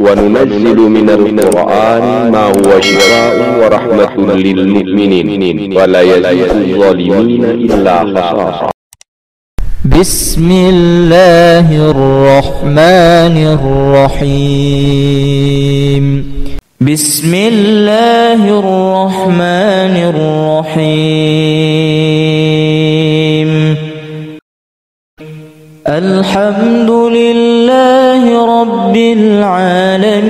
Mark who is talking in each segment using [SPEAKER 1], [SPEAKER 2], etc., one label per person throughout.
[SPEAKER 1] وننزل من القرآن ما هو شفاء ورحمة للمؤمنين ولا يزيد الظالمين إلا خسارا.
[SPEAKER 2] بسم الله الرحمن الرحيم. بسم الله الرحمن الرحيم. الحمد لله رب العالمين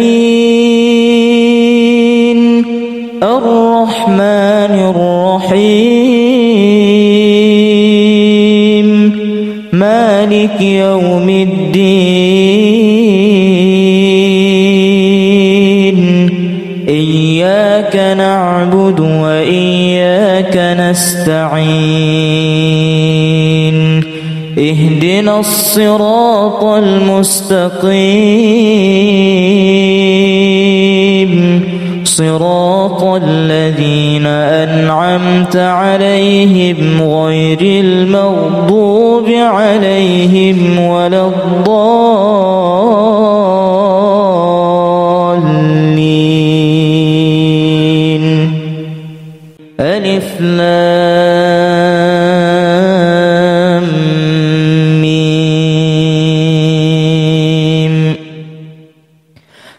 [SPEAKER 2] الرحمن الرحيم مالك يوم الدين. إياك نعبد وإياك نستعين. اهدنا الصراط المستقيم صراط الذين أنعمت عليهم غير المغضوب عليهم ولا الضالين. ألف لام ميم.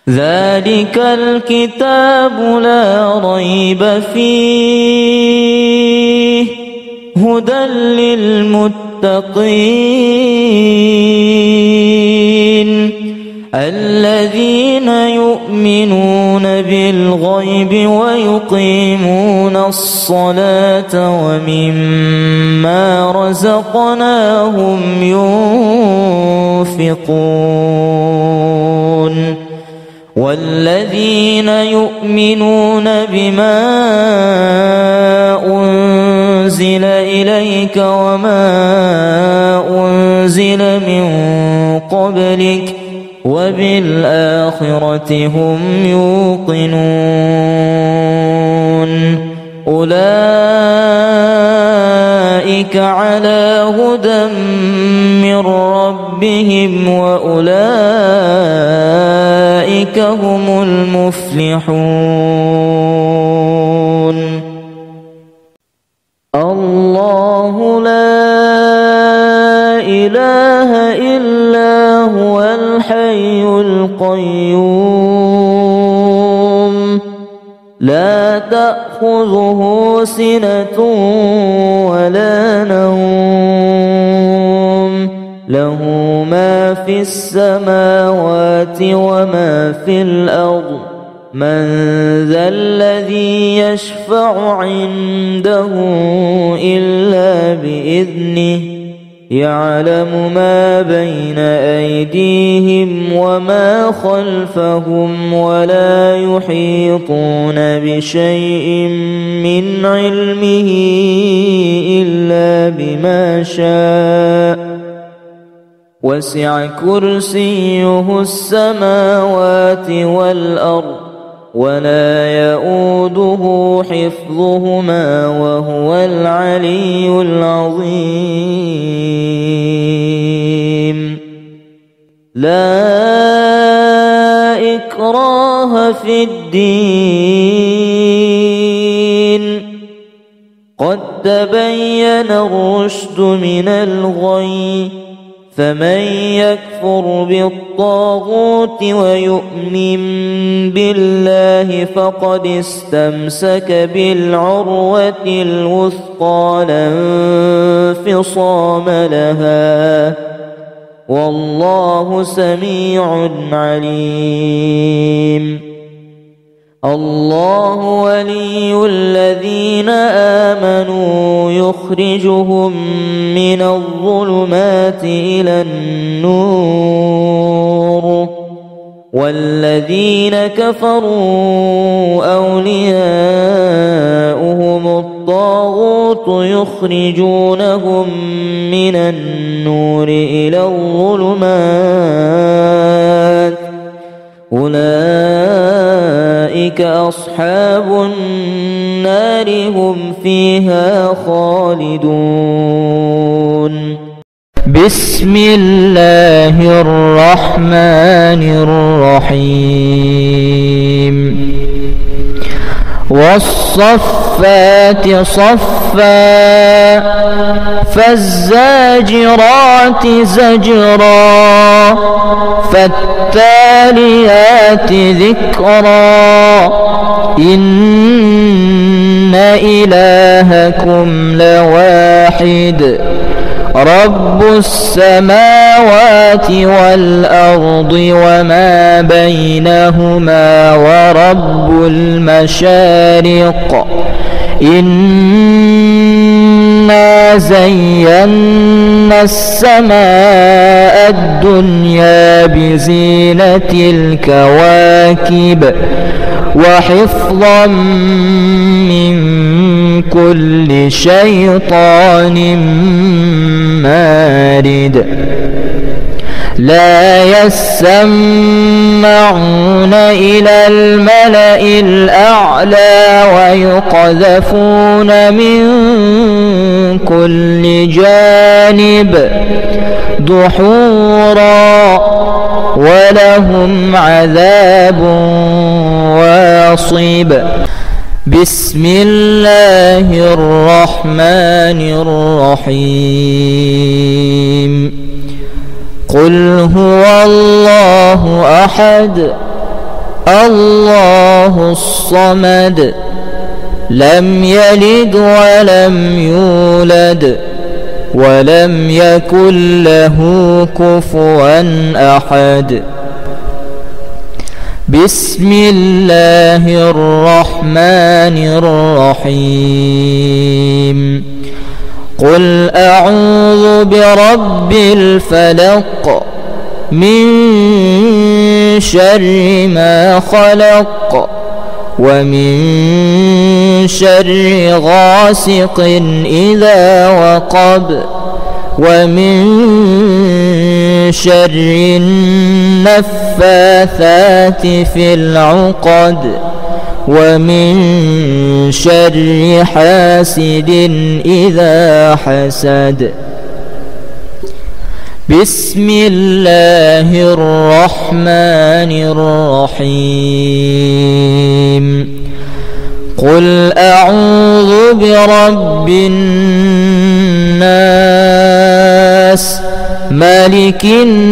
[SPEAKER 2] ذلك الكتاب لا ريب فيه هدى للمتقين الذين يؤمنون بالغيب ويقيمون الصلاة ومما رزقناهم ينفقون. والذين يؤمنون بما أنزل إليك وما أنزل من قبلك وبالآخرة هم يوقنون. أولئك على هدى من ربهم وأولئك هم المفلحون. الله لا إله إلا هو الحي القيوم لا تأخذه سنة ولا نوم له ما في السماوات وما في الأرض. من ذا الذي يشفع عنده إلا بإذنه يعلم ما بين أيديهم وما خلفهم ولا يحيطون بشيء من علمه إلا بما شاء. وسع كرسيه السماوات والأرض ولا يؤوده حفظهما وهو العلي العظيم. لا إكراه في الدين قد تبين الرشد من الغي. فمن يكفر بالطاغوت ويؤمن بالله فقد استمسك بالعروة الوثقى لا انفصام لها والله سميع عليم. الله ولي الذين آمنوا يخرجهم من الظلمات إلى النور. والذين كفروا أولياؤهم الطاغوت يخرجونهم من النور إلى الظلمات. أولئك أصحاب النار هم فيها خالدون. بسم الله الرحمن الرحيم والصفات صفا فالزاجرات زجرا فالتاليات ذكرا إن إلهكم لواحد رب السماوات والأرض وما بينهما ورب المشارق إنا زينا السماء الدنيا بزينة الكواكب وحفظا من كل شيطان مارد لا يسمعون إلى الملأ الأعلى ويقذفون من كل جانب دحورا ولهم عذاب واصب بسم الله الرحمن الرحيم قل هو الله أحد الله الصمد لم يلد ولم يولد ولم يكن له كفوا أحد بسم الله الرحمن الرحيم قل أعوذ برب الفلق من شر ما خلق ومن شر غاسق إذا وقب ومن شر النفاثات في العقد ومن شر حاسد إذا حسد بسم الله الرحمن الرحيم قل أعوذ برب الناس ملك الناس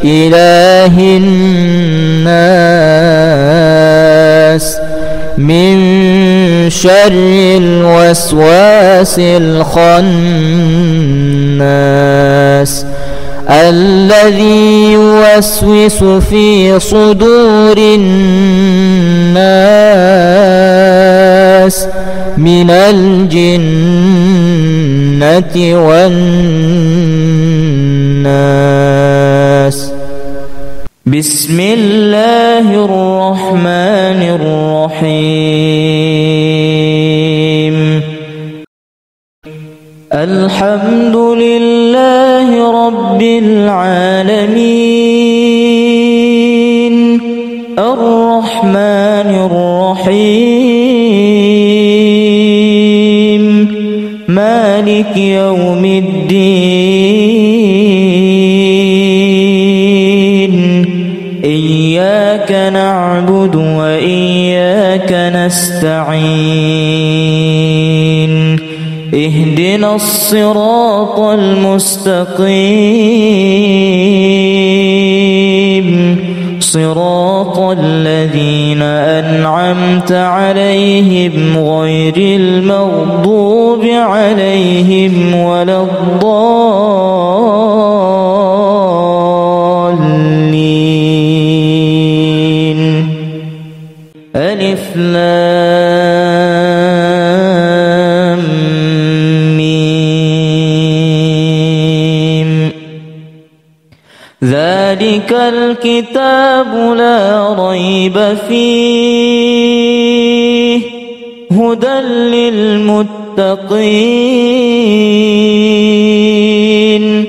[SPEAKER 2] إله الناس من شر الوسواس الخناس الذي يوسوس في صدور الناس من الجنة والناس بسم الله الرحمن الرحيم الحمد لله رب العالمين الرحمن الرحيم مالك يوم الدين إياك نعبد وإياك نستعين اهدنا الصراط المستقيم صراط الذين أنعمت عليهم غير المغضوب عليهم ولا الضالين ألف لام ميم ذلك الكتاب لا ريب فيه هدى للمتقين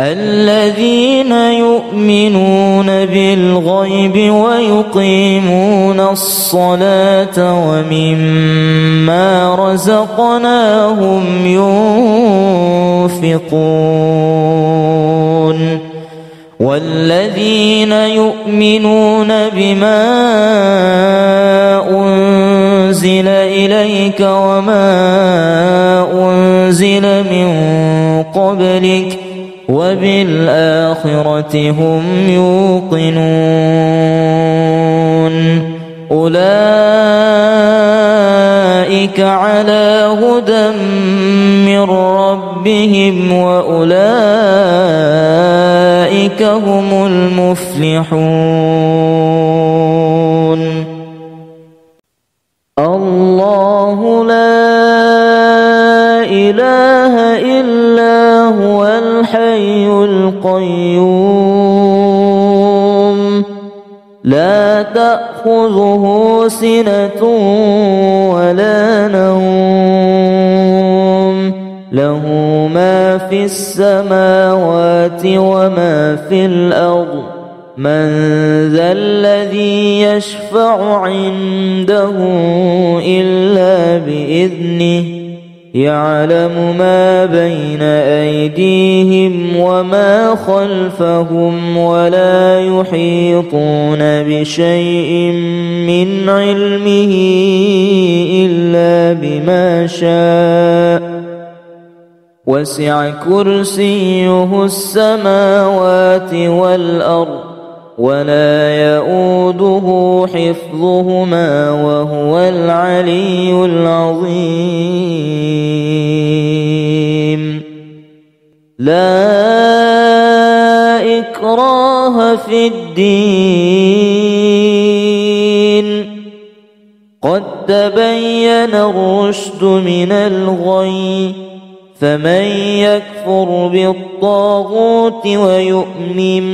[SPEAKER 2] الذين يؤمنون بالغيب ويقيمون الصلاة ومما رزقناهم ينفقون والذين يؤمنون بما أنزل إليك وما أنزل من قبلك وبالآخرة هم يوقنون أولئك على هدى من ربهم وأولئك هم المفلحون الله لا إله إلا هو الحي القيوم لا تأخذه سنة ولا نوم له ما في السماوات وما في الأرض من ذا الذي يشفع عنده إلا بإذنه يعلم ما بين أيديهم وما خلفهم ولا يحيطون بشيء من علمه إلا بما شاء وسع كرسيه السماوات والأرض ولا يؤوده حفظهما وهو العلي العظيم لا إكراه في الدين قد تبين الرشد من الغي فمن يكفر بالطاغوت ويؤمن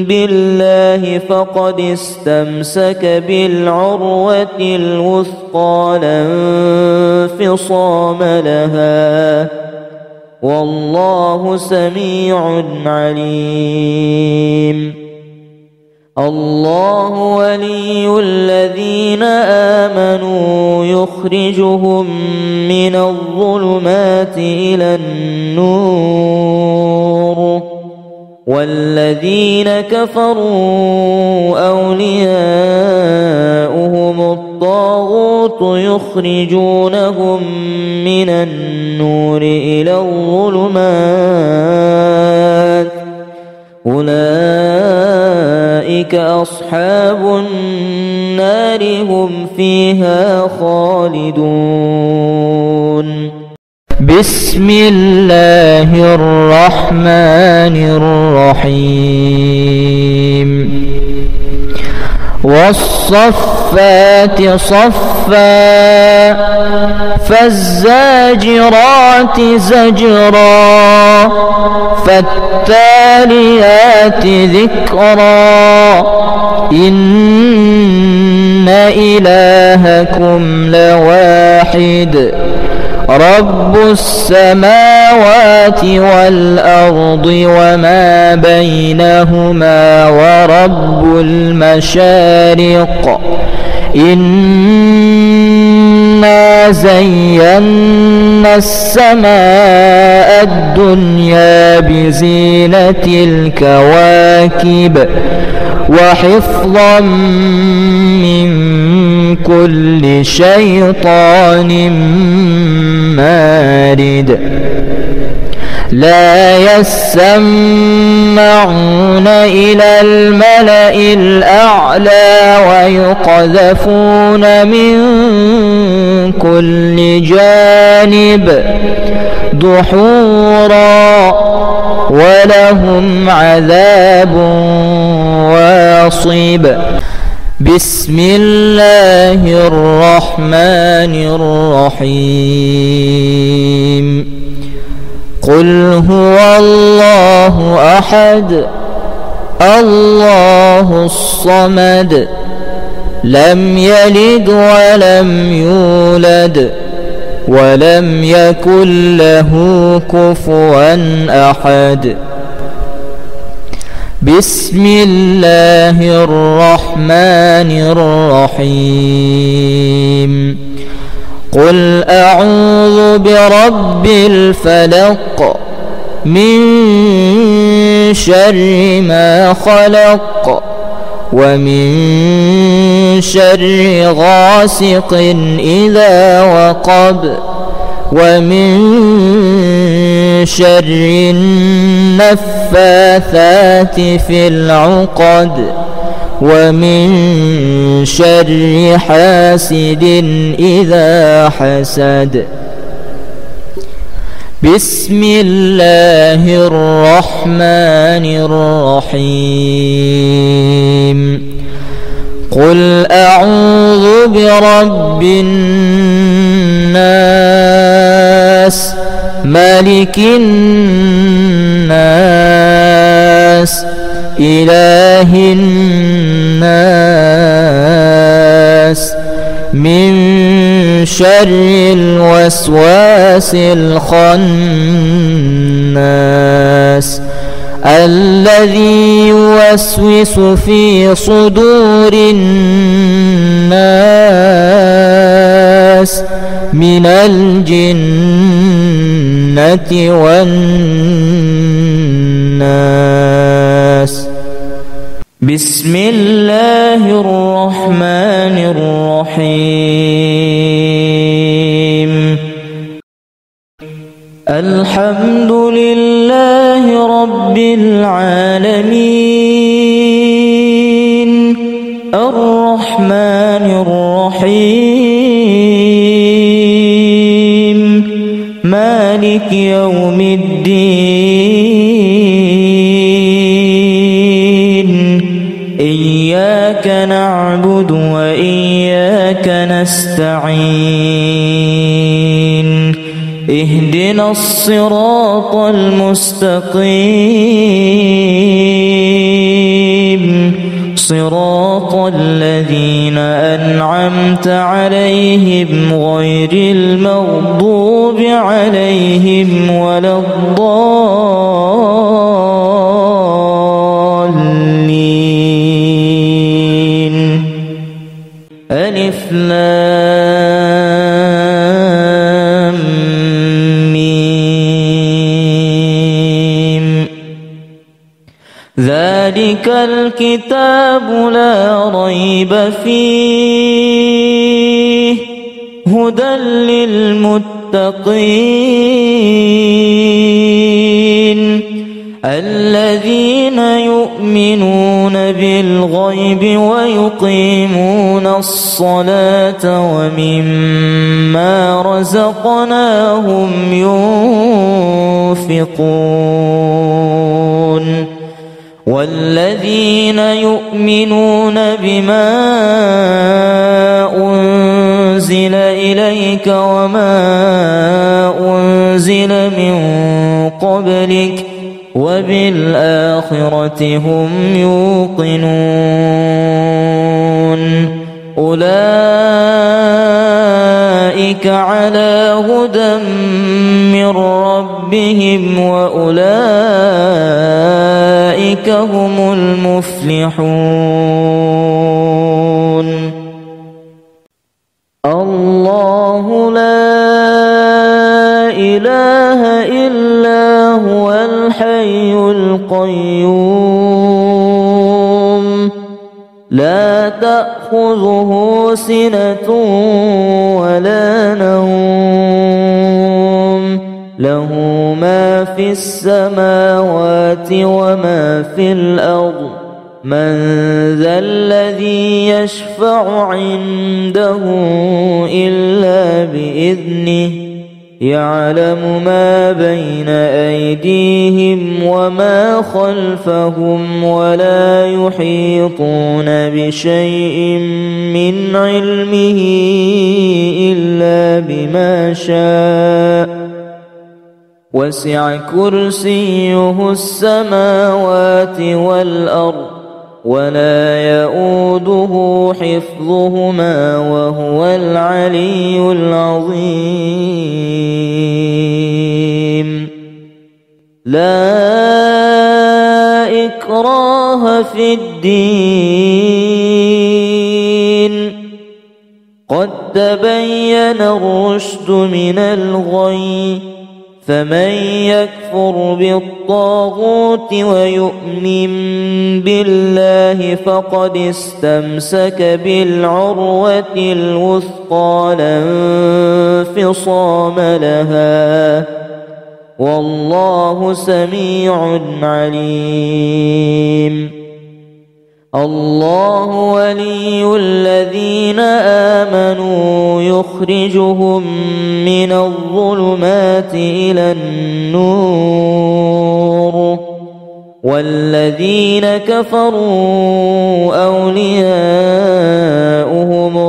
[SPEAKER 2] بالله فقد استمسك بالعروة الوثقى لا انفصام لها والله سميع عليم الله ولي الذين آمنوا يخرجهم من الظلمات إلى النور والذين كفروا أولياؤهم الطاغوت يخرجونهم من النور إلى الظلمات أولئك أصحاب النار هم فيها خالدون بسم الله الرحمن الرحيم والصفات صفا فالزاجرات زجرا فالتاليات ذكرا إن إلهكم لواحد رب السماوات والأرض وما بينهما ورب المشارق إنا زينا السماء الدنيا بزينة الكواكب وحفظا من كل شيطان مارد لا يسمعون إلى الملأ الأعلى ويقذفون من كل جانب دحورا ولهم عذاب واصب بسم الله الرحمن الرحيم قل هو الله أحد الله الصمد لم يلد ولم يولد ولم يكن له كفوا أحد بسم الله الرحمن الرحيم قل أعوذ برب الفلق من شر ما خلق ومن شر غاسق إذا وقب ومن شر النفاثات في العقد ومن شر حاسد إذا حسد. بسم الله الرحمن الرحيم قل أعوذ برب الناس ملك الناس إله الناس من شر الوسواس الخناس الذي يوسوس في صدور الناس من الجنة والناس. بسم الله الرحمن الرحيم الحمد لله رب العالمين الرحمن الرحيم مالك يوم الدين إياك نعبد وإياك نستعين اهدنا الصراط المستقيم صراط الذين أنعمت عليهم غير المغضوب عليهم ولا الضالين. ألف لام ميم ذلك الكتاب لا ريب فيه هدى للمتقين الذين يؤمنون بالغيب ويقيمون الصلاة ومما رزقناهم ينفقون والذين يؤمنون بما أنزل إليك وما أنزل من قبلك وبالآخرة هم يوقنون أولئك على هدى من ربهم وأولئك هم المفلحون. الله لا إله إلا هو الحي القيوم لا تأخذه سنة ولا نوم له ما في السماوات وما في الأرض من ذا الذي يشفع عنده إلا بإذنه يعلم ما بين أيديهم وما خلفهم ولا يحيطون بشيء من علمه إلا بما شاء وسع كرسيه السماوات والأرض ولا يؤوده حفظهما وهو العلي العظيم. لا إكراه في الدين قد تبين الرشد من الغي فمن يكفر بالطاغوت ويؤمن بالله فقد استمسك بالعروة الوثقى لا انفصام لها والله سميع عليم. الله ولي الذين آمنوا يخرجهم من الظلمات إلى النور والذين كفروا أولياؤهم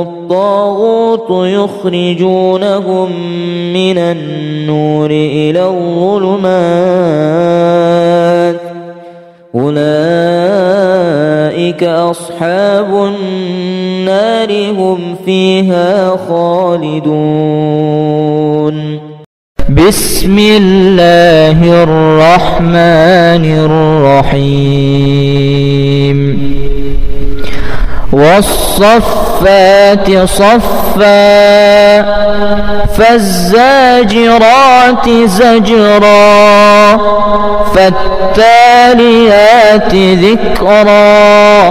[SPEAKER 2] الطاغوت يخرجونهم من النور إلى الظلمات أولئك أصحاب النار هم فيها خالدون. بسم الله الرحمن الرحيم. والصفات صفا فالزاجرات زجرا فالتاليات ذكرا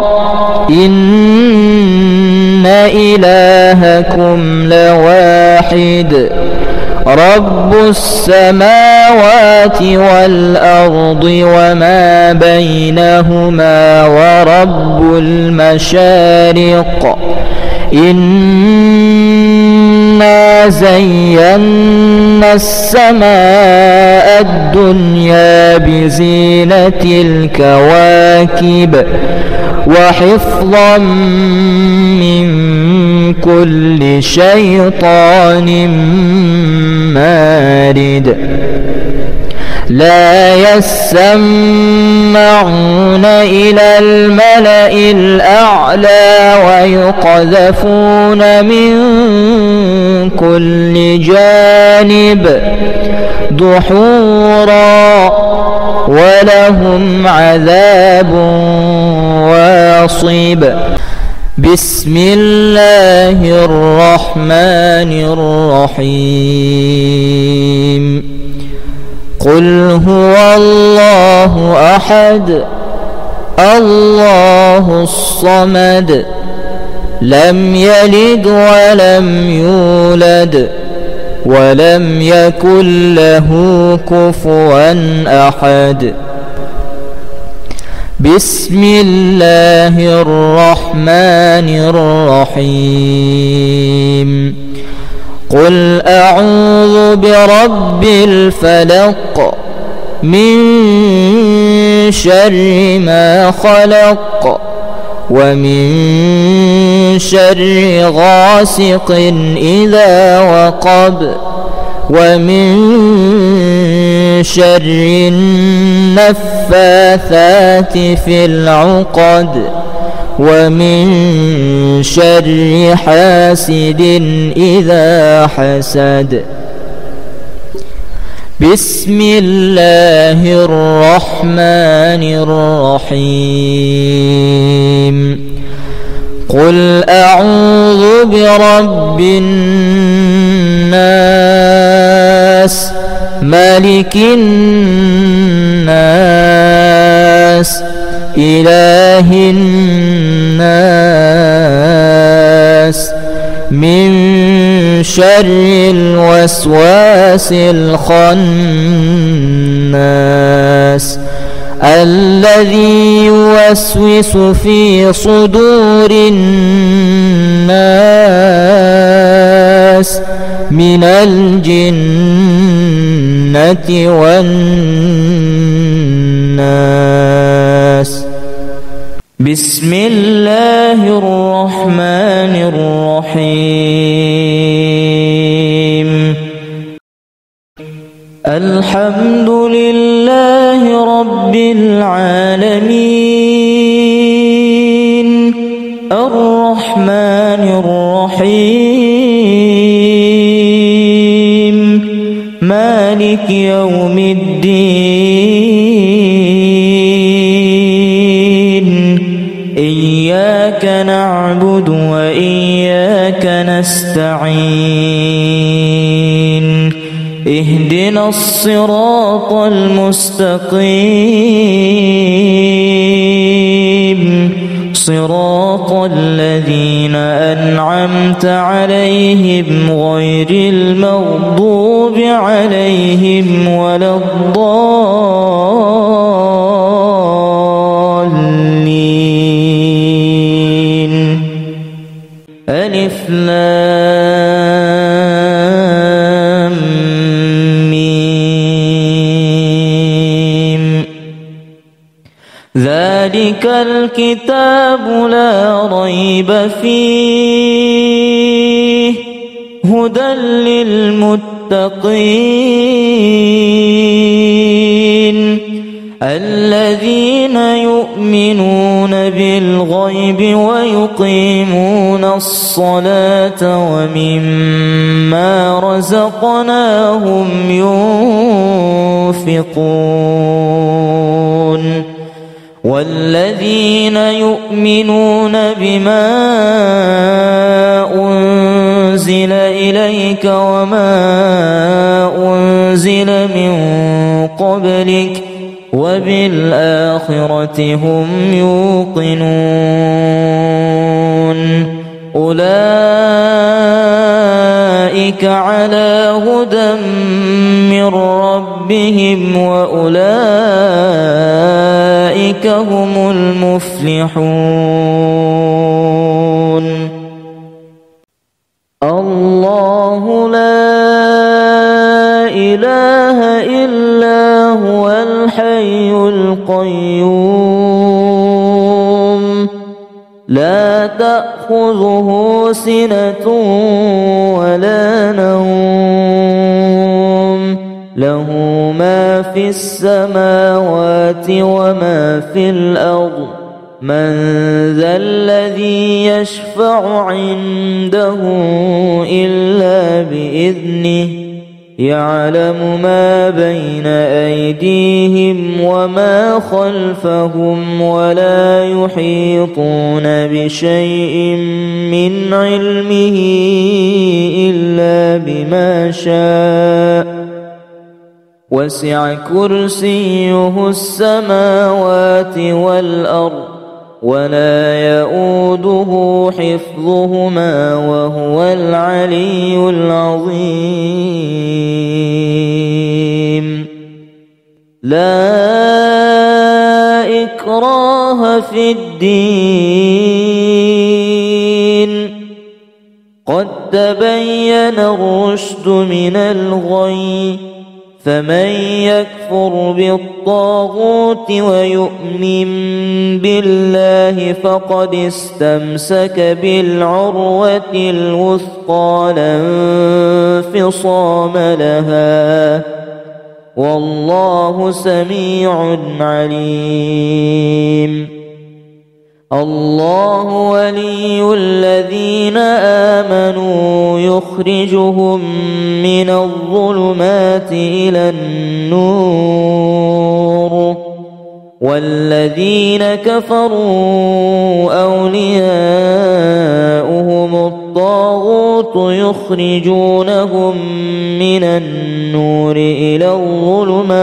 [SPEAKER 2] إن إلهكم لواحد رب السماوات والأرض وما بينهما ورب المشارق إنا زينا السماء الدنيا بزينة الكواكب وحفظا من كل شيطان مارد لا يسمعون إلى الملأ الأعلى ويقذفون من كل جانب دحورا ولهم عذاب واصب. بسم الله الرحمن الرحيم. قل هو الله أحد الله الصمد لم يلد ولم يولد ولم يكن له كفوا أحد. بسم الله الرحمن الرحيم. قل أعوذ برب الفلق من شر ما خلق ومن شر غاسق إذا وقب ومن شر النفاثات في العقد ومن شر حاسد إذا حسد. بسم الله الرحمن الرحيم. قل أعوذ برب الناس ملك الناس إله الناس من شر الوسواس الخناس الذي يوسوس في صدور الناس من الجنة والناس. بسم الله الرحمن الرحيم. الحمد لله رب العالمين الرحمن الرحيم مالك يوم الدين إياك نعبد وإياك نستعين اهدنا الصراط المستقيم صراط الذين أنعمت عليهم غير المغضوب عليهم ولا الضالين. ألف لام ميم. ذلك الكتاب لا ريب فيه هدى للمتقين الذين يؤمنون بالغيب ويقيمون الصلاة ومما رزقناهم ينفقون والذين يؤمنون بما أنزل إليك وما أنزل من قبلك وبالآخرة هم يوقنون أولئك على هدى من ربهم وأولئك هم المفلحون. الله لا إله إلا هو الحي القيوم لا تأخذه سنة ولا نوم له ما في السماوات وما في الأرض من ذا الذي يشفع عنده إلا بإذنه يعلم ما بين أيديهم وما خلفهم ولا يحيطون بشيء من علمه إلا بما شاء وسع كرسيه السماوات والأرض ولا يؤوده حفظهما وهو العلي العظيم. لا إكراه في الدين قد تبين الرشد من الغي فمن يكفر بالطاغوت ويؤمن بالله فقد استمسك بالعروة الوثقى لا انفصام لها والله سميع عليم. الله ولي الذين آمنوا يخرجهم من الظلمات إلى النور والذين كفروا أولياؤهم الطاغوت يخرجونهم من النور إلى الظلمات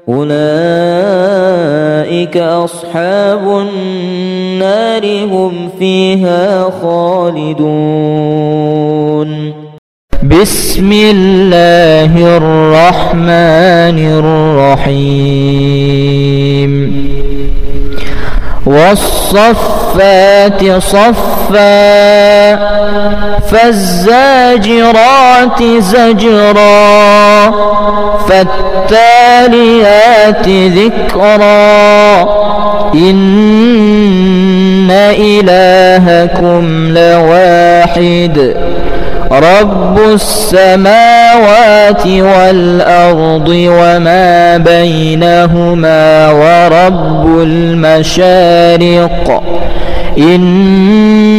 [SPEAKER 2] أولئك أصحاب النار هم فيها خالدون. بسم الله الرحمن الرحيم. والصفات صفا فالزاجرات زجرا فالتاليات ذكرا إن إلهكم لواحد رب السماوات والأرض وما بينهما ورب المشارق إنا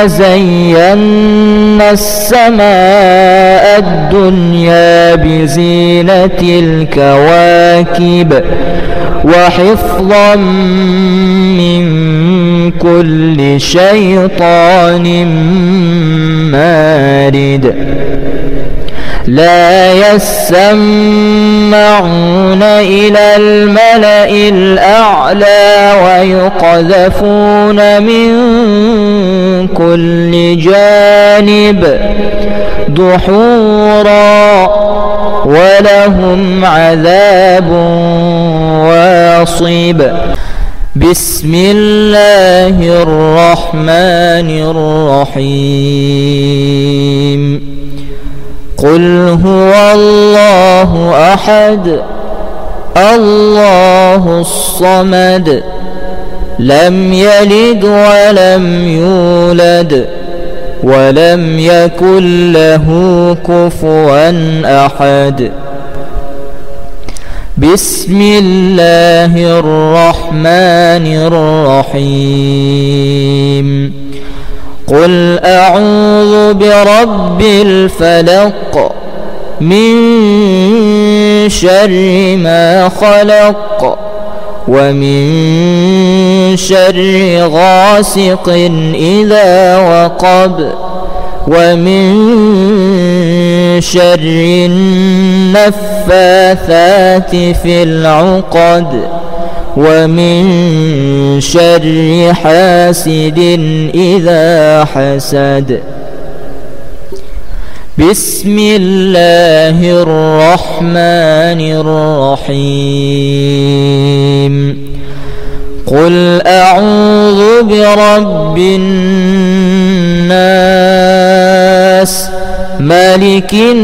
[SPEAKER 2] زينا السماء الدنيا بزينة الكواكب وحفظا من كل شيطان مارد لا يسمعون إلى الملأ الأعلى ويقذفون من كل جانب دحورا ولهم عذاب واصب. بسم الله الرحمن الرحيم. قل هو الله أحد الله الصمد لم يلد ولم يولد ولم يكن له كفوا أحد. بسم الله الرحمن الرحيم. قل أعوذ برب الفلق من شر ما خلق ومن شر غاسق إذا وقب ومن شر النفاثات في العقد ومن شر حاسد إذا حسد. بسم الله الرحمن الرحيم. قل أعوذ برب الناس ملك الناس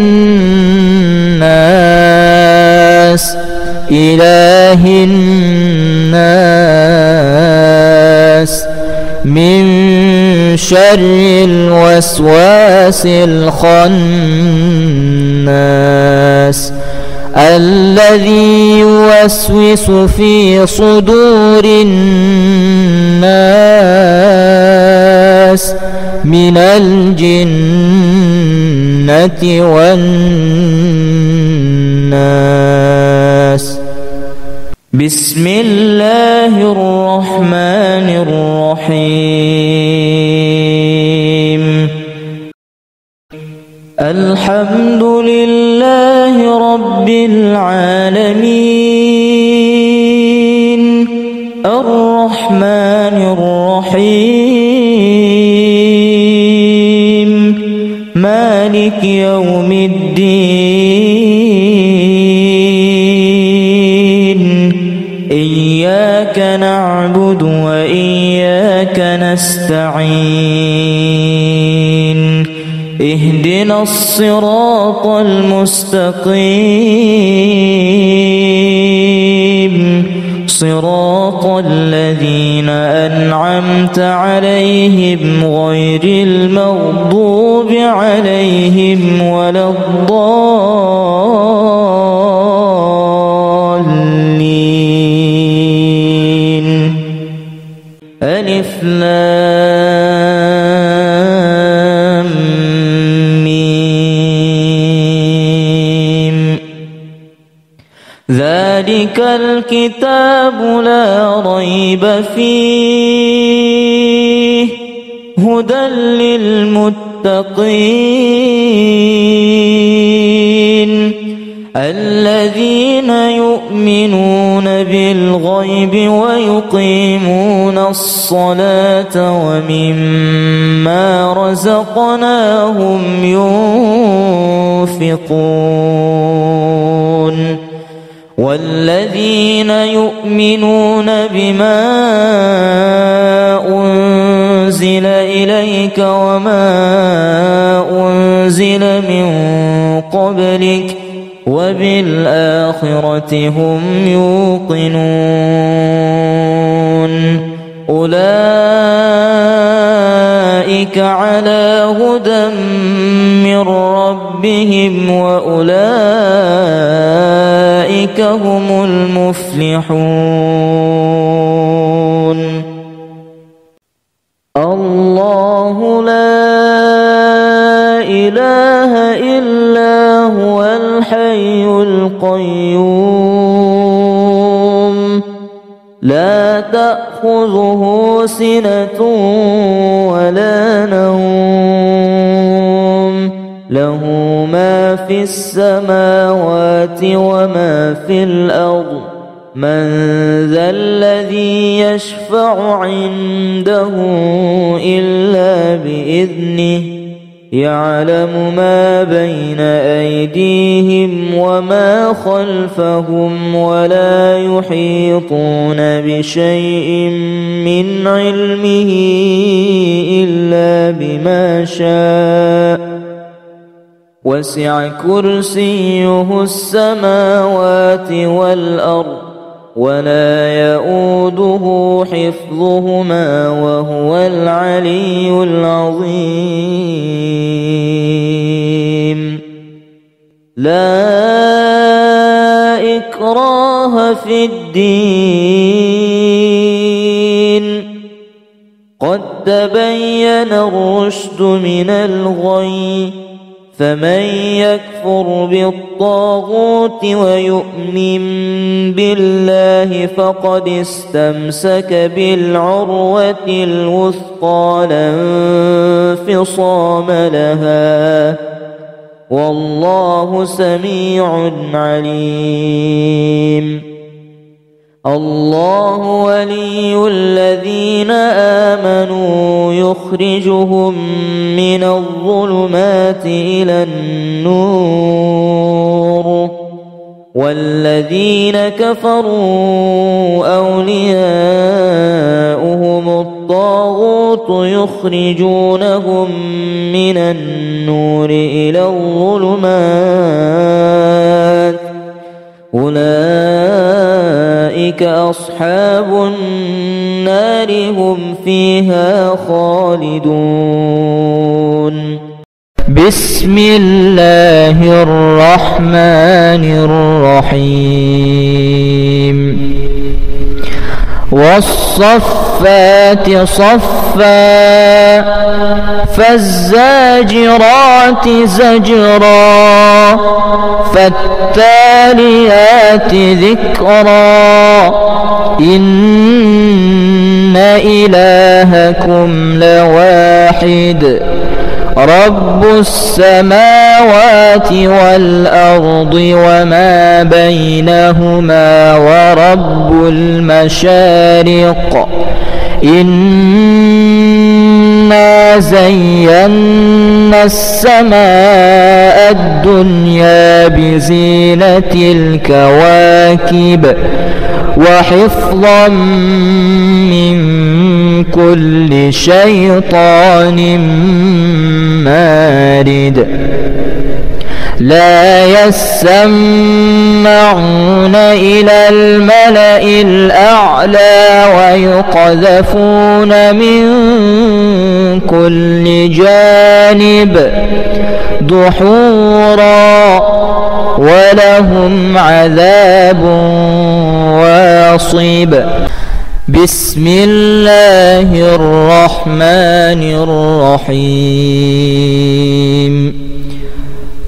[SPEAKER 2] إله الناس من شر الوسواس الخناس الذي يوسوس في صدور الناس من الجنة والناس. بسم الله الرحمن الرحيم. الحمد لله رب العالمين الرحمن الرحيم مالك يوم الدين إياك نعبد وإياك نستعين اهدنا الصراط المستقيم صراط الذين أنعمت عليهم غير المغضوب عليهم ولا الضالين. ألف لام ميم. ذلك الكتاب لا ريب فيه هدى للمتقين الذين يؤمنون بالغيب ويقيمون الصلاة ومما رزقناهم ينفقون والذين يؤمنون بما أنزل إليك وما أنزل من قبلك وبالآخرة هم يوقنون أولئك على هدى من ربهم وأولئك هم المفلحون. الله لا إله إلا لا تأخذه سنة ولا نوم له ما في السماوات وما في الأرض من ذا الذي يشفع عنده إلا بإذنه يعلم ما بين أيديهم وما خلفهم ولا يحيطون بشيء من علمه إلا بما شاء وسع كرسيه السماوات والأرض ولا يؤوده حفظهما وهو العلي العظيم لا إكراه في الدين قد تبين الرشد من الغي فمن يكفر بالطاغوت ويؤمن بالله فقد استمسك بالعروة الوثقى لا انفصام لها والله سميع عليم الله ولي الذين آمنوا يخرجهم من الظلمات إلى النور والذين كفروا أولياؤهم الطاغوت يخرجونهم من النور إلى الظلمات أولئك أصحاب النار هم فيها خالدون بسم الله الرحمن الرحيم والصفات صفا فالزاجرات زجرا فالتاليات ذكرا إن إلهكم لواحد رب السماوات والأرض وما بينهما ورب المشارق إنا زينا السماء الدنيا بزينة الكواكب وحفظا من كل شيطان مارد لا يسمعون إلى الملأ الأعلى ويقذفون من كل جانب دحورا ولهم عذاب واصب بسم الله الرحمن الرحيم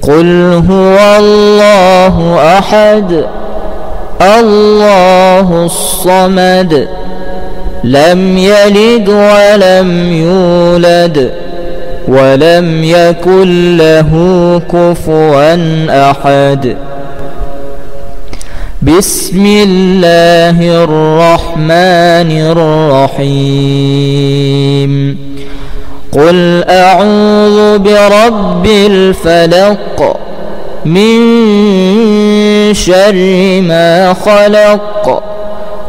[SPEAKER 2] قل هو الله أحد الله الصمد لم يلد ولم يولد ولم يكن له كفوا أحد بسم الله الرحمن الرحيم قل أعوذ برب الفلق من شر ما خلق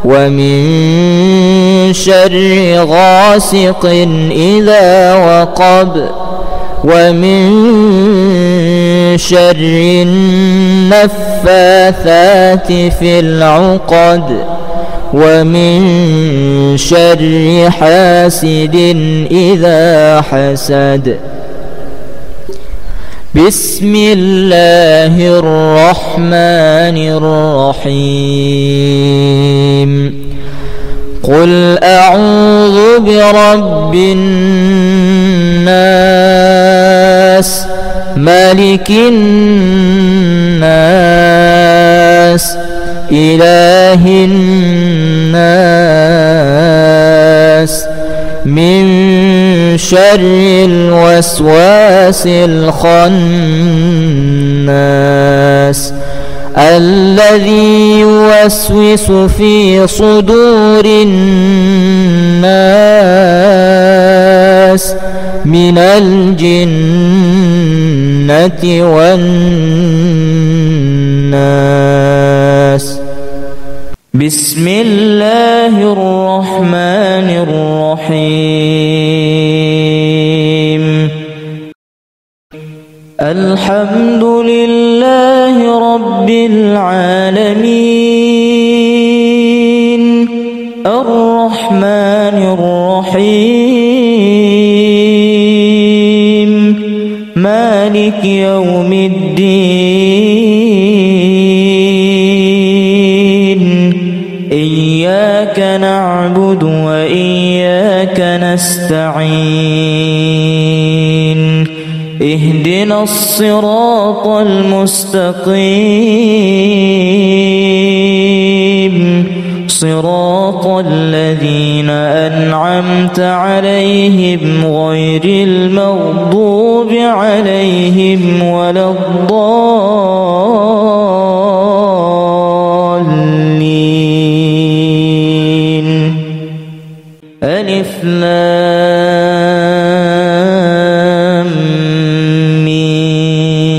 [SPEAKER 2] ومن شر غاسق إذا وقب ومن شر النفاثات في العقد ومن شر حاسد إذا حسد بسم الله الرحمن الرحيم قل أعوذ برب الناس ملك الناس إله الناس من شر الوسواس الخناس الذي يوسوس في صدور الناس من الجنة والناس. بسم الله الرحمن الرحيم. الحمد لله رب العالمين الرحمن الرحيم مالك يوم الدين إياك نعبد وإياك نستعين اهدنا الصراط المستقيم صراط الذين أنعمت عليهم غير المغضوب عليهم ولا الضالين. ألف لام ميم.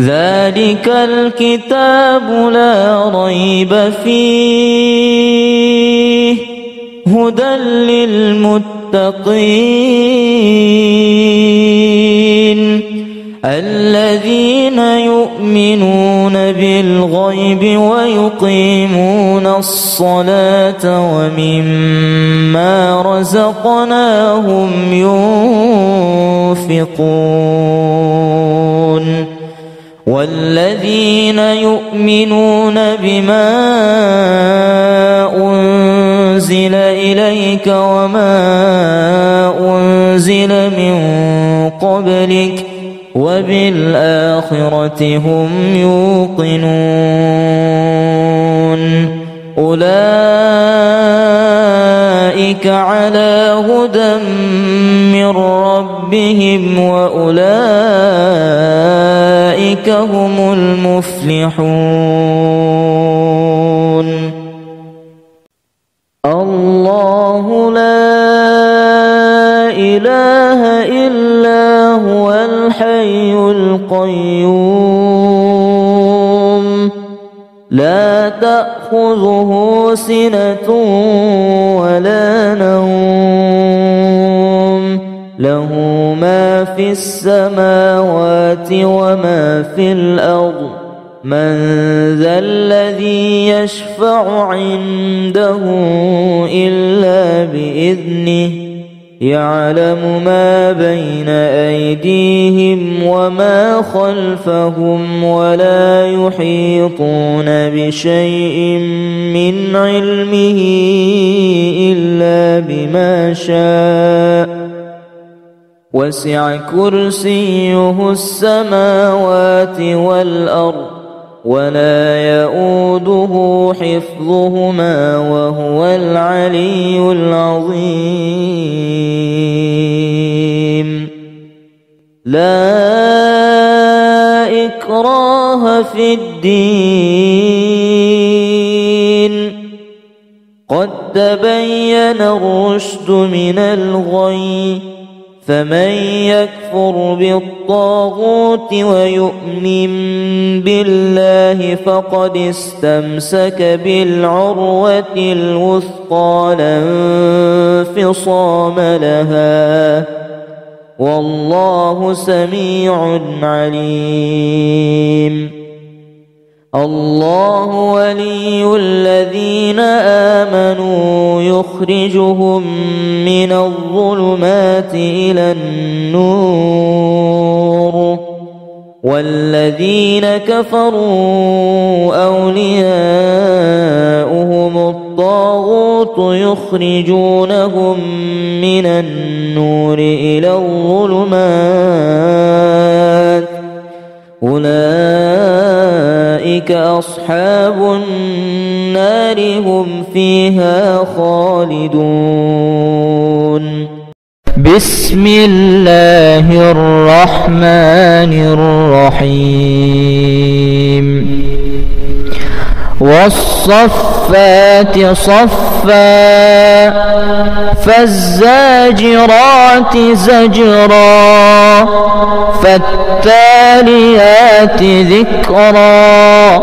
[SPEAKER 2] ذلك الكتاب لا ريب فيه هدى للمتقين الذين يؤمنون بالغيب ويقيمون الصلاة ومما رزقناهم ينفقون والذين يؤمنون بما أنزل إليك وما أنزل من قبلك وبالآخرة هم يوقنون أولئك على هدى من ربهم وأولئك هم المفلحون. الله لا إله إلا هو الحي القيوم لا تأخذه سنة ولا نوم له ما في السماوات وما في الأرض من ذا الذي يشفع عنده إلا بإذنه يعلم ما بين أيديهم وما خلفهم ولا يحيطون بشيء من علمه إلا بما شاء وسع كرسيه السماوات والأرض ولا يؤوده حفظهما وهو العلي العظيم. لا إكراه في الدين قد تبين الرشد من الغي فمن يكفر بالطاغوت ويؤمن بالله فقد استمسك بالعروة الوثقى لا انفصام لها والله سميع عليم. الله ولي الذين آمنوا يخرجهم من الظلمات إلى النور والذين كفروا أولياؤهم الطاغوت يخرجونهم من النور إلى الظلمات أولئك أولئك أصحاب النار هم فيها خالدون. بسم الله الرحمن الرحيم. والصفات صفا فالزاجرات زجرا فالتاليات ذكرا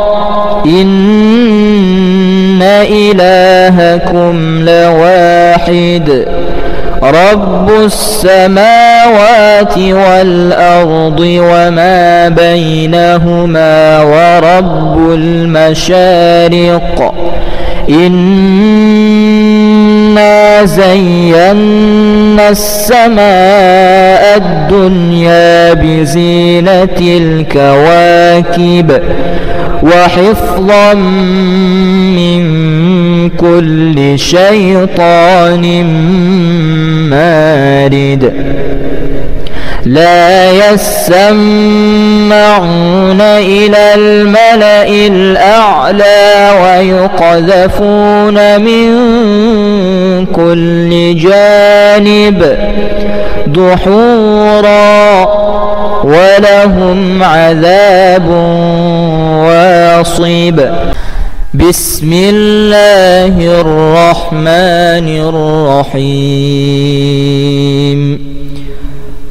[SPEAKER 2] إن إلهكم لواحد رب السماوات والأرض وما بينهما ورب المشارق إنا زينا السماء الدنيا بزينة الكواكب وحفظا من كل شيطان مارد لا يسمعون إلى الملأ الأعلى ويقذفون من كل جانب دحورا ولهم عذاب واصب. بسم الله الرحمن الرحيم.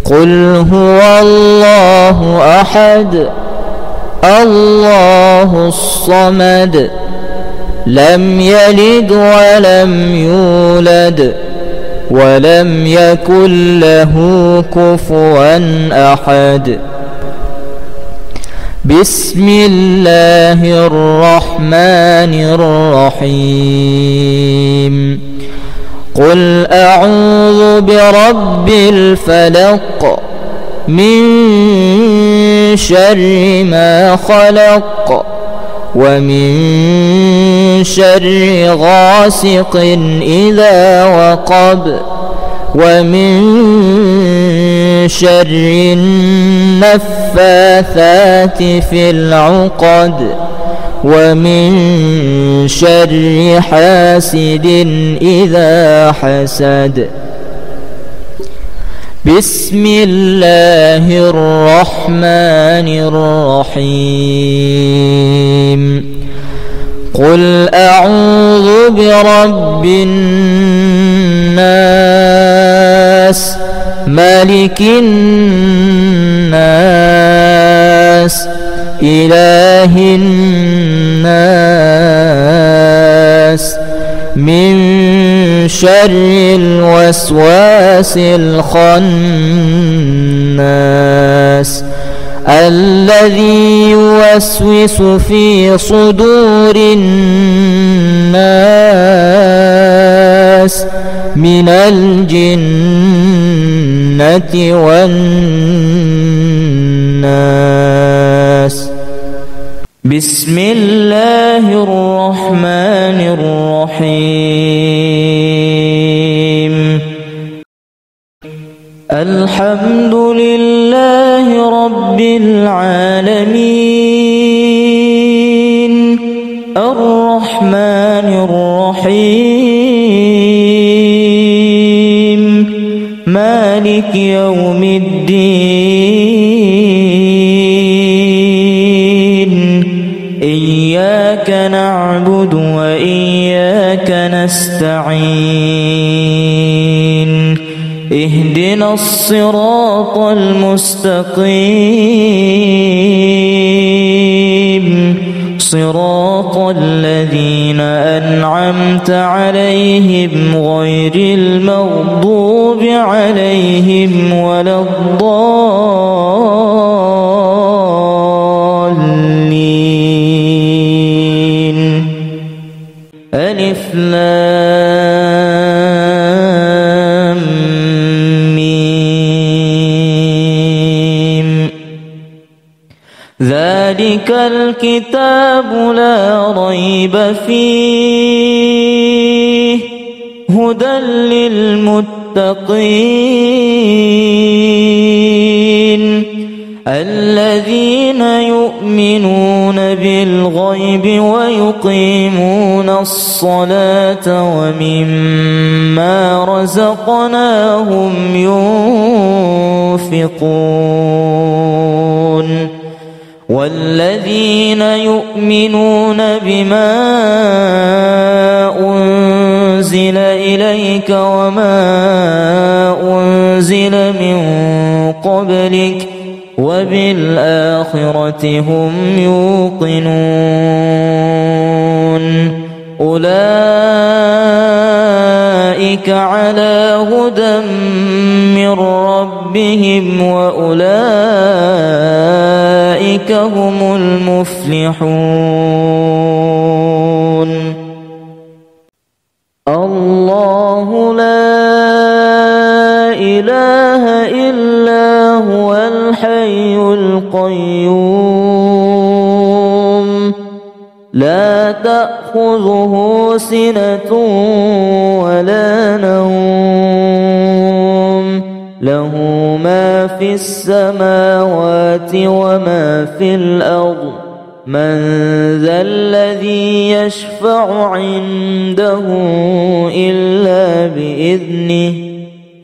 [SPEAKER 2] قل هو الله أحد الله الصمد لم يلد ولم يولد ولم يكن له كفوا أحد. بسم الله الرحمن الرحيم. قل أعوذ برب الفلق من شر ما خلق ومن شر غاسق إذا وقب ومن شر النفاثات في العقد ومن شر حاسد إذا حسد. بسم الله الرحمن الرحيم. قل أعوذ برب الناس ملك الناس إله الناس من شر الوسواس الخناس الذي يوسوس في صدور الناس من الجنة والناس. بسم الله الرحمن الرحيم. الحمد لله رب العالمين الرحمن الرحيم مالك يوم الدين إياك نعبد وإياك نستعين اهدنا الصراط المستقيم صراط الذين أنعمت عليهم غير المغضوب عليهم ولا الضالين. ألف لام ميم. ذلك الكتاب لا ريب فيه هدى للمتقين الذين يؤمنون بالغيب ويقيمون الصلاة ومما رزقناهم ينفقون والذين يؤمنون بما أنزل إليك وما أنزل من قبلك وبالآخرة هم يوقنون أولئك على هدى من ربهم وأولئك هم المفلحون الله لا إله إلا هو الحي القيوم لا تأخذه سنة ولا نوم له ما في السماوات وما في الأرض من ذا الذي يشفع عنده إلا بإذنه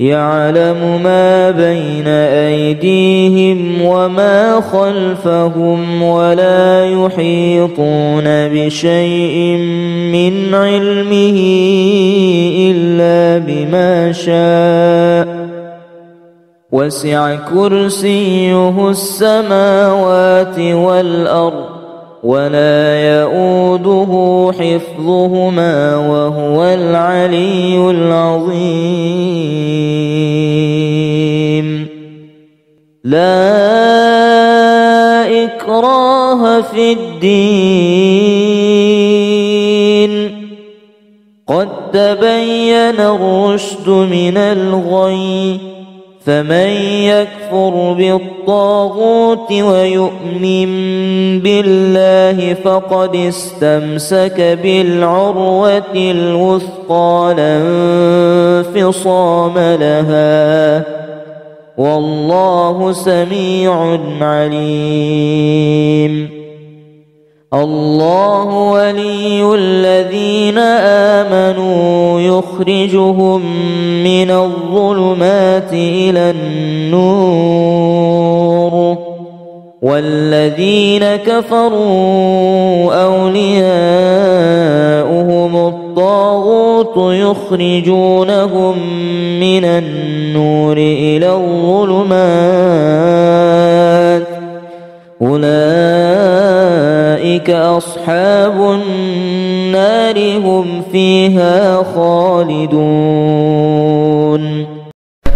[SPEAKER 2] يعلم ما بين أيديهم وما خلفهم ولا يحيطون بشيء من علمه إلا بما شاء وسع كرسيه السماوات والأرض ولا يؤوده حفظهما وهو العلي العظيم لا إكراه في الدين قد تبين الرشد من الغي فمن يكفر بالطاغوت ويؤمن بالله فقد استمسك بالعروة الوثقى لا انفصام لها والله سميع عليم الله ولي الذين آمنوا يخرجهم من الظلمات إلى النور والذين كفروا أولياؤهم الطاغوت يخرجونهم من النور إلى الظلمات أولئك أصحاب النار هم فيها خالدون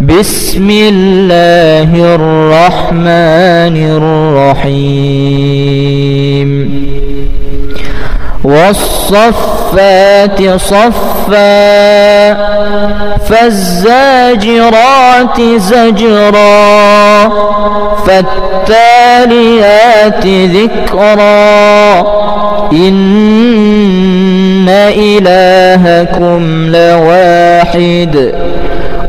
[SPEAKER 2] بسم الله الرحمن الرحيم والصفات صفا فالزاجرات زجرا فالتاليات ذكرا إن إلهكم لواحد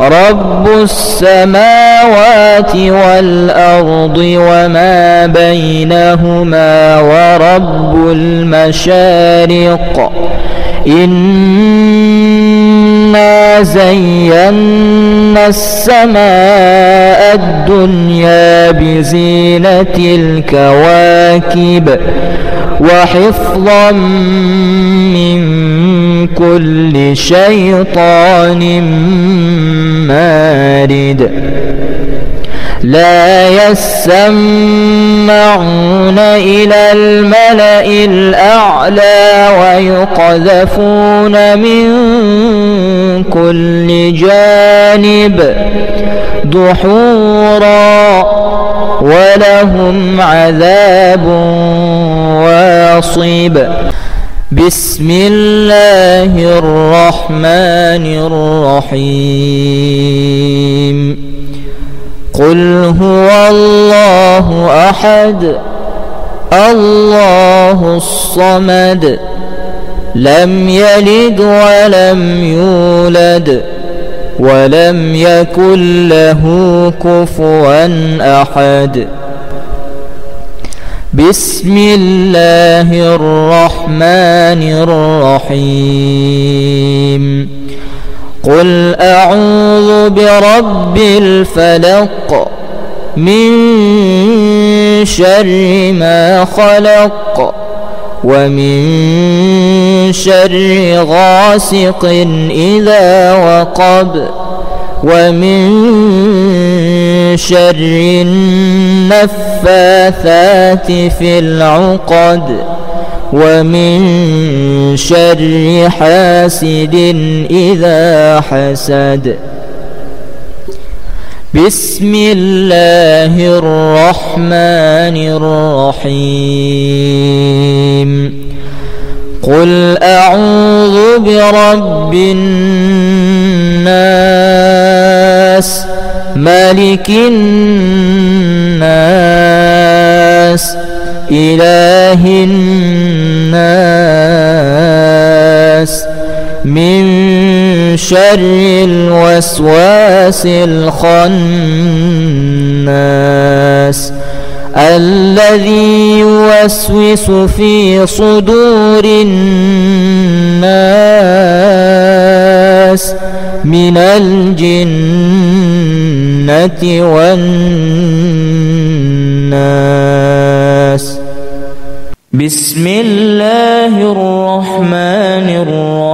[SPEAKER 2] رب السماوات والأرض وما بينهما ورب المشارق إنا زينا السماء الدنيا بزينة الكواكب وحفظا من كل شيطان مارد لا يسمعون إلى الملأ الأعلى ويقذفون من كل جانب دحورا ولهم عذاب واصب بسم الله الرحمن الرحيم قل هو الله أحد الله الصمد لم يلد ولم يولد ولم يكن له كفوا أحد بسم الله الرحمن الرحيم قل أعوذ برب الفلق من شر ما خلق ومن شر غاسق إذا وقب ومن شر النفاثات في العقد ومن شر حاسد إذا حسد بسم الله الرحمن الرحيم قل أعوذ برب الناس ملك الناس إله الناس من شر الوسواس الخناس الذي يوسوس في صدور الناس من الجنة والناس بسم الله الرحمن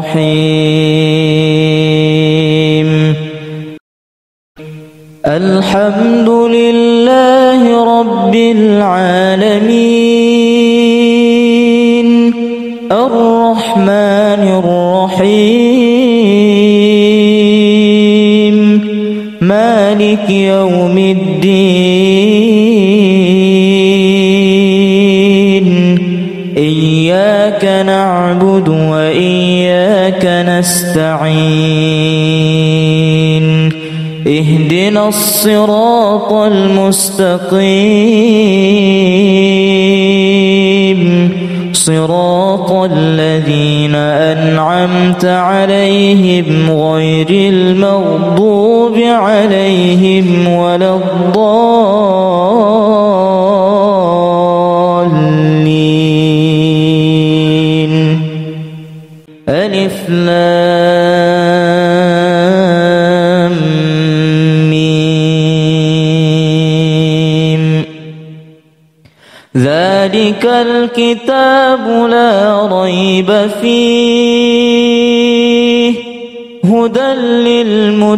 [SPEAKER 2] الرحيم الحمد لله رب العالمين الرحمن الرحيم مالك يوم الدين إياك نعبد وإياك نستعين اهدنا الصراط المستقيم صراط الذين أنعمت عليهم غير المغضوب عليهم ولا الضالين ألف لام ميم ذلك الكتاب لا ريب فيه هدى للمتقين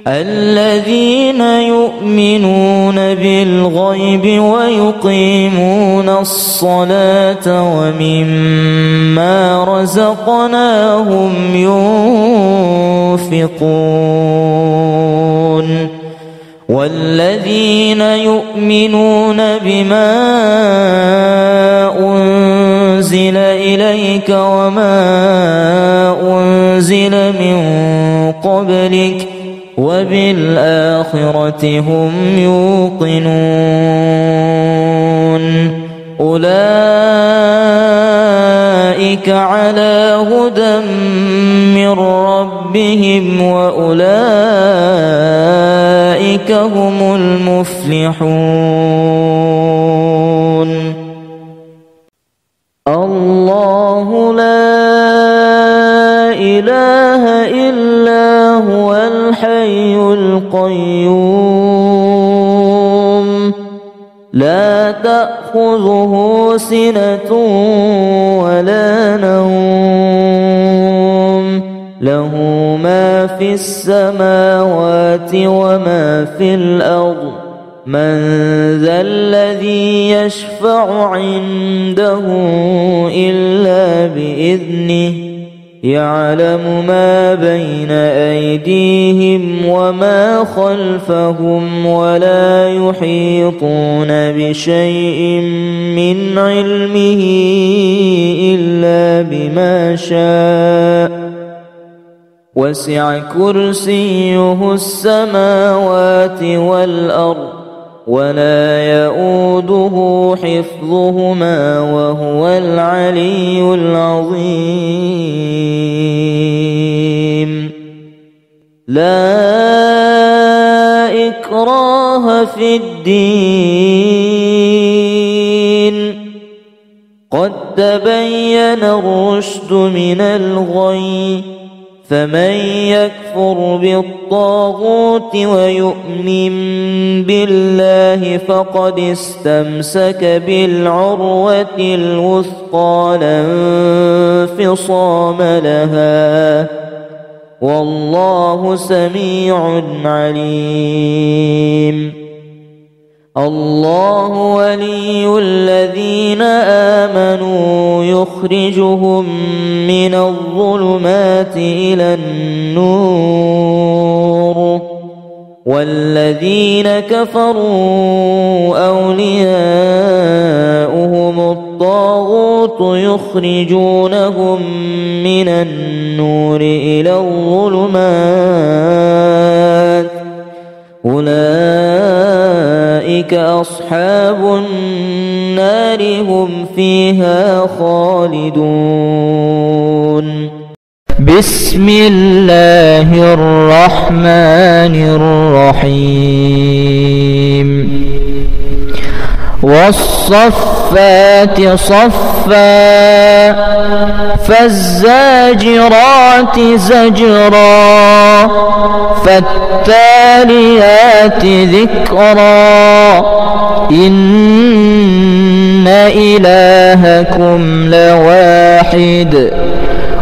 [SPEAKER 2] الذين يؤمنون بالغيب ويقيمون الصلاة ومما رزقناهم ينفقون والذين يؤمنون بما أنزل إليك وما أنزل من قبلك وبالآخرة هم يوقنون أولئك على هدى من ربهم وأولئك هم المفلحون الله لا إله إلا هو الحي القيوم لا تأخذه سنة ولا نوم له ما في السماوات وما في الأرض من ذا الذي يشفع عنده إلا بإذنه يعلم ما بين أيديهم وما خلفهم ولا يحيطون بشيء من علمه إلا بما شاء وسع كرسيه السماوات والأرض ولا يؤوده حفظهما وهو العلي العظيم لا إكراه في الدين قد تبين الرشد من الغي فمن يكفر بالطاغوت ويؤمن بالله فقد استمسك بالعروة الوثقى لا انفصام لها والله سميع عليم. الله ولي الذين آمنوا يخرجهم من الظلمات إلى النور والذين كفروا أولياؤهم الطاغوت يخرجونهم من النور إلى الظلمات أولئك أصحاب النار هم فيها خالدون. بسم الله الرحمن الرحيم. والصفات صفا فالزاجرات زجرا فالتاليات ذكرا إن إلهكم لواحد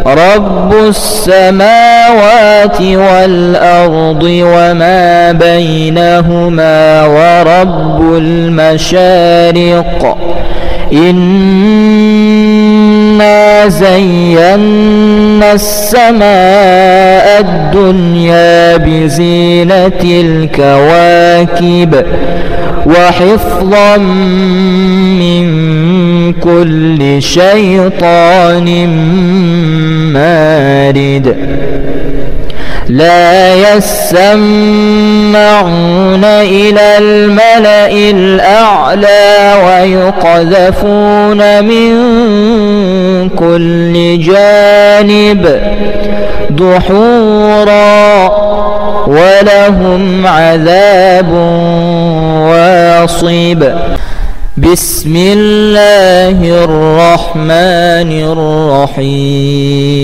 [SPEAKER 2] رب السماوات والأرض وما بينهما ورب المشارق إنا زينا السماء الدنيا بزينة الكواكب وحفظا من كل شيطان مارد لا يسمعون إلى الملأ الأعلى ويقذفون من كل جانب دحورا ولهم عذاب واصب. بسم الله الرحمن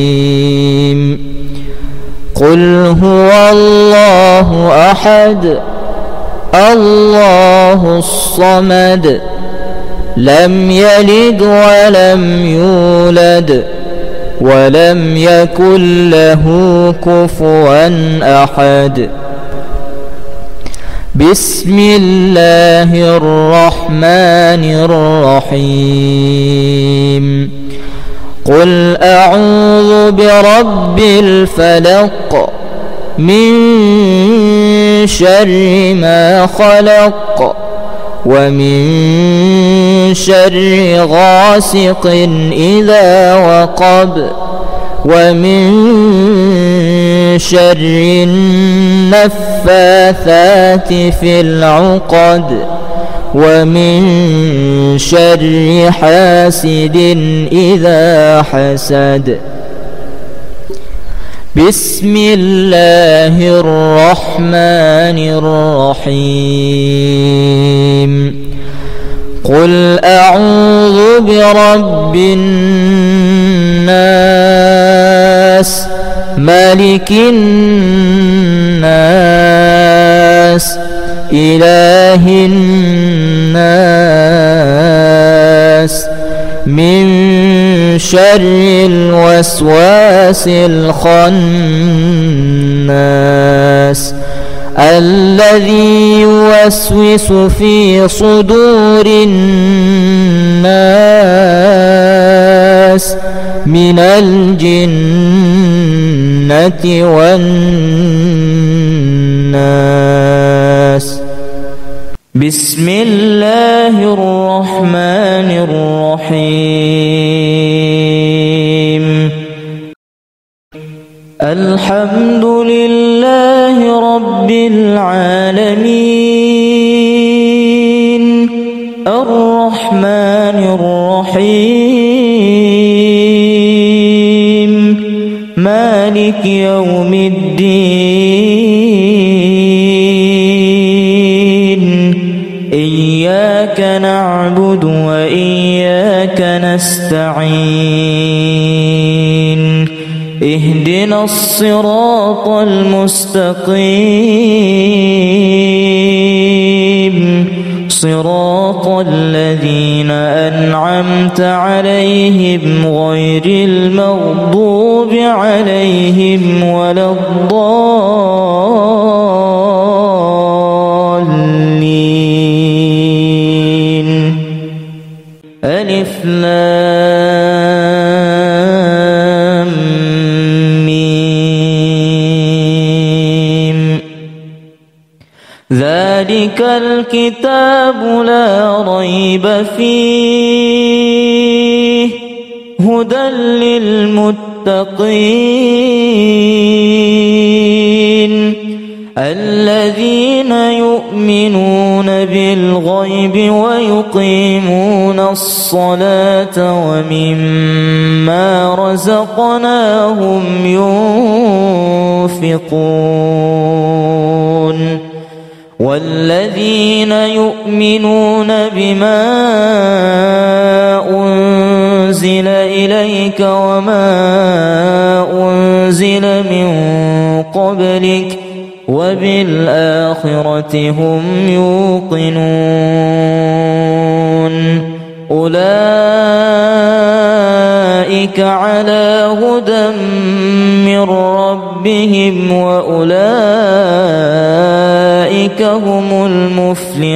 [SPEAKER 2] الرحيم. قل هو الله أحد الله الصمد لم يلد ولم يولد ولم يكن له كفوا أحد. بسم الله الرحمن الرحيم. قل أعوذ برب الفلق من شر ما خلق ومن شر غاسق إذا وقب ومن شر النفاثات في العقد ومن شر حاسد إذا حسد. بسم الله الرحمن الرحيم. قل أعوذ برب الناس ملك الناس إله الناس من شر الوسواس الخناس الذي يوسوس في صدور الناس من الجنة والناس. بسم الله الرحمن الرحيم. الحمد لله رب العالمين الرحمن الرحيم مالك يوم الدين وإياك نستعين اهدنا الصراط المستقيم صراط الذين أنعمت عليهم غير المغضوب عليهم ولا الضالين. ألف لام ميم. ذلك الكتاب لا ريب فيه هدى للمتقين الذين يؤمنون بالغيب ويقيمون الصلاة ومما رزقناهم ينفقون والذين يؤمنون بما أنزل إليك وما أنزل من قبلك وبالآخرة هم يوقنون أولئك على هدى من ربهم وأولئك هم المفلحون.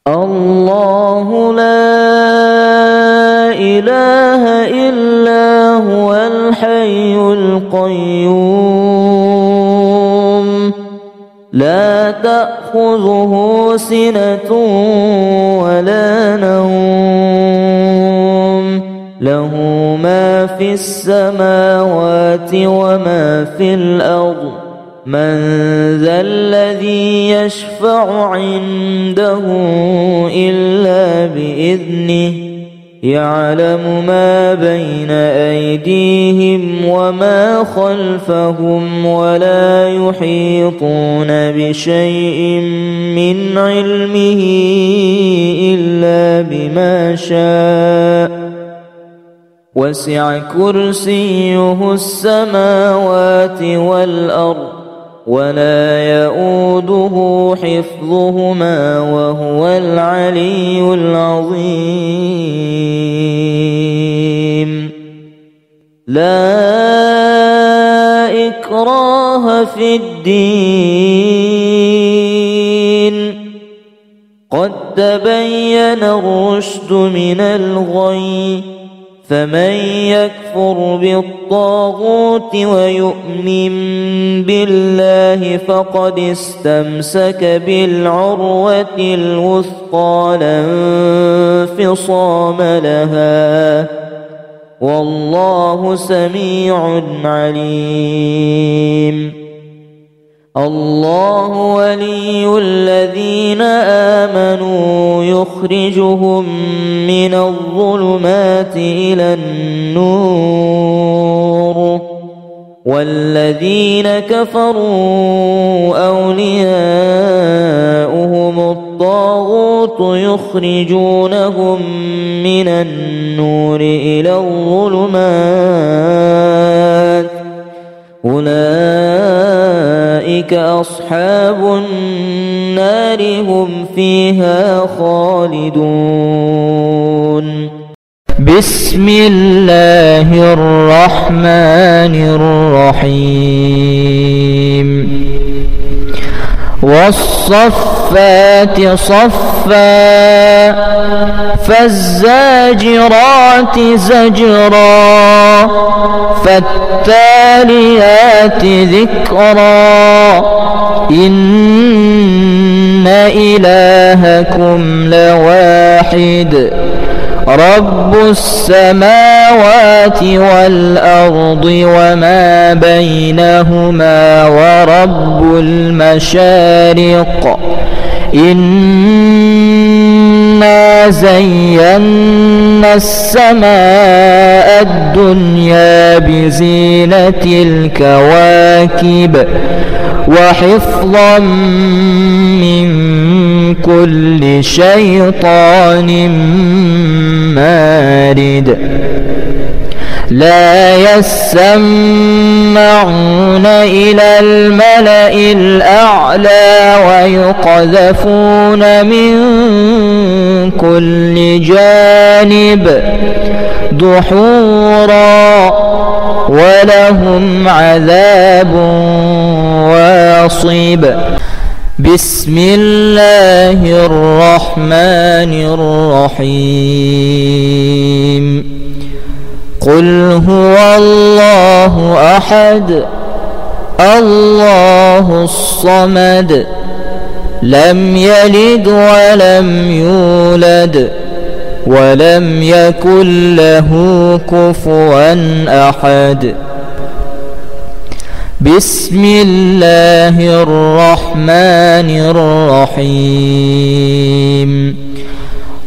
[SPEAKER 2] الله لا إله إلا هو الحي القيوم لا تأخذه سنة ولا نوم له ما في السماوات وما في الأرض من ذا الذي يشفع عنده إلا بإذنه يعلم ما بين أيديهم وما خلفهم ولا يحيطون بشيء من علمه إلا بما شاء وسع كرسيه السماوات والأرض ولا يؤوده حفظهما وهو العلي العظيم. لا إكراه في الدين قد تبين الرشد من الغي فمن يكفر بالطاغوت ويؤمن بالله فقد استمسك بالعروة الوثقى لا انفصام لها والله سميع عليم. الله ولي الذين آمنوا يخرجهم من الظلمات إلى النور والذين كفروا أولياؤهم الطاغوت يخرجونهم من النور إلى الظلمات أولئك أصحاب النار هم فيها خالدون. بسم الله الرحمن الرحيم. والصفات صفا فالزاجرات زجرا فالتاليات ذكرا إن إلهكم لواحد رب السماوات والأرض وما بينهما ورب المشارق إنا زينا السماء الدنيا بزينة الكواكب وحفظا من كل شيطان مارد لا يسمعون إلى الملأ الأعلى ويقذفون من كل جانب دحورا ولهم عذاب واصب. بسم الله الرحمن الرحيم. قل هو الله أحد الله الصمد لم يلد ولم يولد ولم يكن له كفوا أحد. بسم الله الرحمن الرحيم.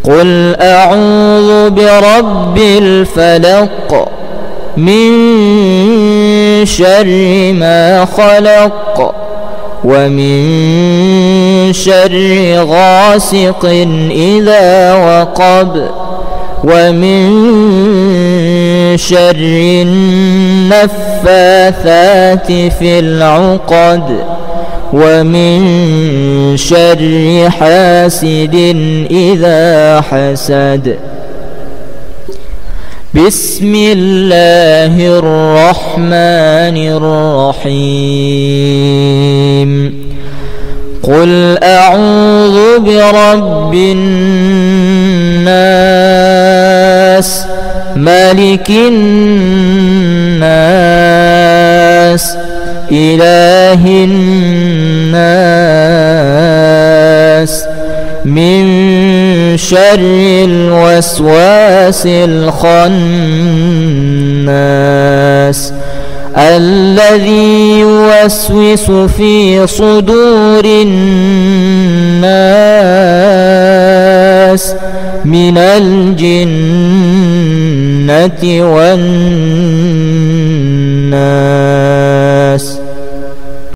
[SPEAKER 2] قل أعوذ برب الفلق من شر ما خلق ومن شر غاسق إذا وقب ومن شر النفاثات في العقد ومن شر حاسد إذا حسد. بسم الله الرحمن الرحيم. قل أعوذ برب الناس ملك الناس إله الناس من شر الوسواس الخناس الذي يوسوس في صدور الناس من الجنة والناس.